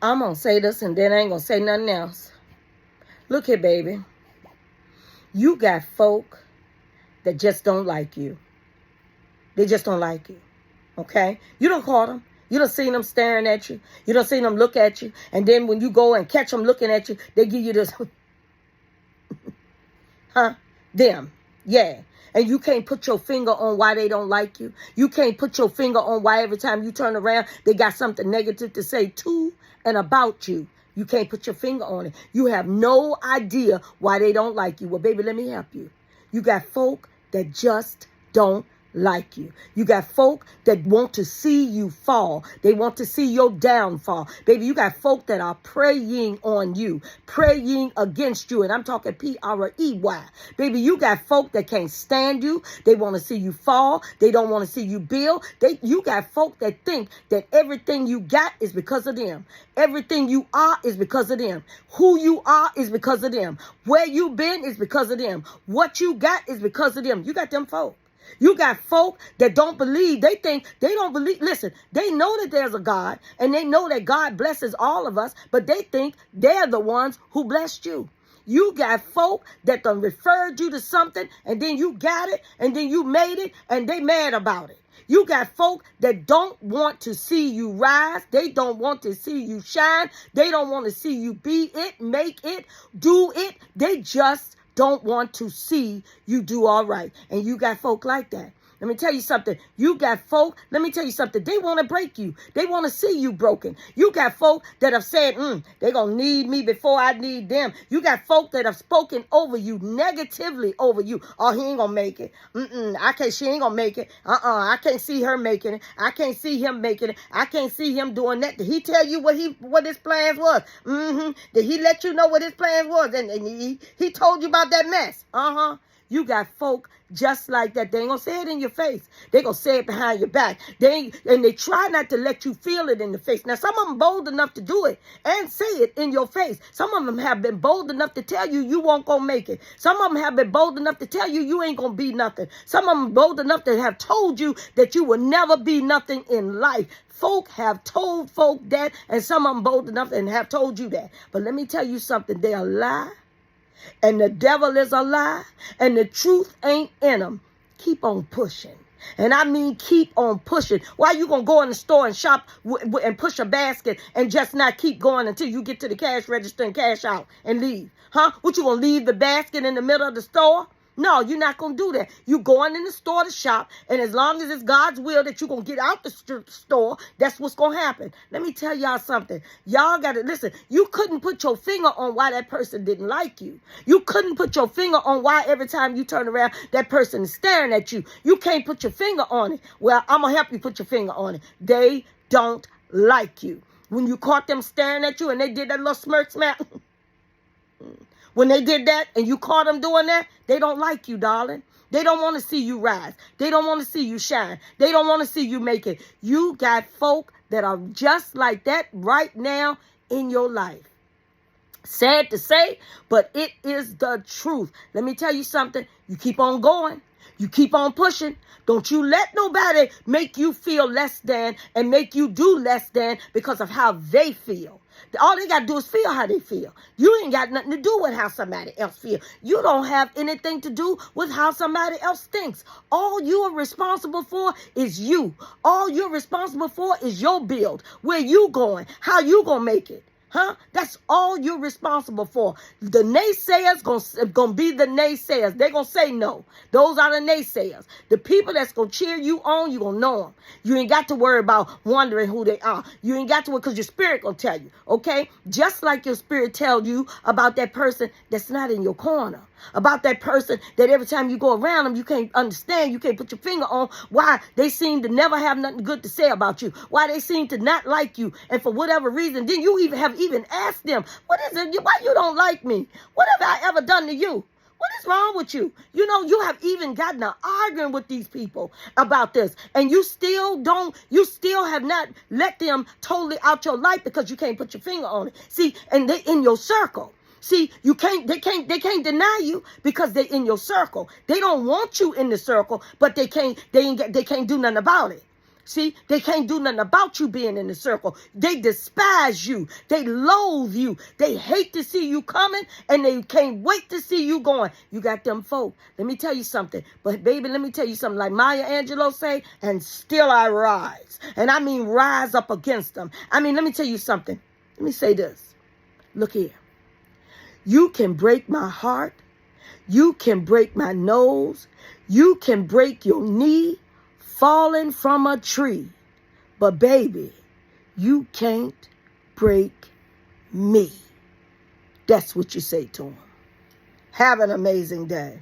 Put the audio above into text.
I'm going to say this and then I ain't going to say nothing else. Look here, baby. You got folk that just don't like you. They just don't like you. Okay? You don't call them. You don't see them staring at you. You don't see them look at you. And then when you go and catch them looking at you, they give you this. Huh? Them. Yeah. And you can't put your finger on why they don't like you. You can't put your finger on why every time you turn around, they got something negative to say to and about you. You can't put your finger on it. You have no idea why they don't like you. Well, baby, let me help you. You got folk that just don't like you. You got folk that want to see you fall. They want to see your downfall. Baby, you got folk that are praying on you, praying against you. And I'm talking P-R-E-Y. Baby, you got folk that can't stand you. They want to see you fall. They don't want to see you build. You got folk that think that everything you got is because of them. Everything you are is because of them. Who you are is because of them. Where you been is because of them. What you got is because of them. You got them folk. You got folk that don't believe. They think they don't believe. Listen, they know that there's a God and they know that God blesses all of us, but they think they're the ones who blessed you. You got folk that done referred you to something and then you got it and then you made it and they mad about it. You got folk that don't want to see you rise. They don't want to see you shine. They don't want to see you be it, make it, do it. They just don't want to see you do all right. And you got folk like that. Let me tell you something. You got folk, let me tell you something. They want to break you. They want to see you broken. You got folk that have said, they're going to need me before I need them. You got folk that have spoken over you, negatively over you. Oh, he ain't going to make it. She ain't going to make it. I can't see her making it. I can't see him making it. I can't see him doing that. Did he tell you what his plans was? Did he let you know what his plans was? And he told you about that mess. You got folk just like that. They ain't going to say it in your face. They going to say it behind your back. And they try not to let you feel it in the face. Now, some of them bold enough to do it and say it in your face. Some of them have been bold enough to tell you you won't go make it. Some of them have been bold enough to tell you you ain't going to be nothing. Some of them bold enough to have told you that you will never be nothing in life. Folk have told folk that, and some of them bold enough and have told you that. But let me tell you something. They a lie. And the devil is a lie, and the truth ain't in them. Keep on pushing. And I mean keep on pushing. Why you going to go in the store and shop and push a basket and just not keep going until you get to the cash register and cash out and leave? Huh? What, you going to leave the basket in the middle of the store? No, you're not going to do that. You going in the store to shop, and as long as it's God's will that you're going to get out the store, that's what's going to happen. Let me tell y'all something. Y'all got to listen. You couldn't put your finger on why that person didn't like you. You couldn't put your finger on why every time you turn around, that person is staring at you. You can't put your finger on it. Well, I'm going to help you put your finger on it. They don't like you. When you caught them staring at you and they did that little smirk smack, when they did that and you caught them doing that, they don't like you, darling. They don't want to see you rise. They don't want to see you shine. They don't want to see you make it. You got folk that are just like that right now in your life. Sad to say, but it is the truth. Let me tell you something. You keep on going. You keep on pushing. Don't you let nobody make you feel less than and make you do less than because of how they feel. All they got to do is feel how they feel. You ain't got nothing to do with how somebody else feel. You don't have anything to do with how somebody else thinks. All you are responsible for is you. All you're responsible for is your build. Where you going? How you gonna make it? Huh? That's all you're responsible for. The naysayers gonna be the naysayers. They're gonna say no. Those are the naysayers. The people that's gonna cheer you on, you gonna know them. You ain't got to worry about wondering who they are. You ain't got to worry because your spirit gonna tell you. Okay? Just like your spirit tells you about that person that's not in your corner. About that person that every time you go around them, you can't understand, you can't put your finger on why they seem to never have nothing good to say about you, why they seem to not like you, and for whatever reason, then you even asked them, what is it, why you don't like me? What have I ever done to you? What is wrong with you? You know, you have even gotten to arguing with these people about this, and you still have not let them totally out your life because you can't put your finger on it. See, and they in your circle. See, they can't deny you because they're in your circle. They don't want you in the circle, but they can't do nothing about it. See, they can't do nothing about you being in the circle. They despise you. They loathe you. They hate to see you coming, and they can't wait to see you going. You got them folk. Let me tell you something. But baby, let me tell you something. Like Maya Angelou say, and still I rise. And I mean rise up against them. I mean, let me tell you something. Let me say this. Look here. You can break my heart. You can break my nose. You can break your knee falling from a tree. But baby, you can't break me. That's what you say to him. Have an amazing day.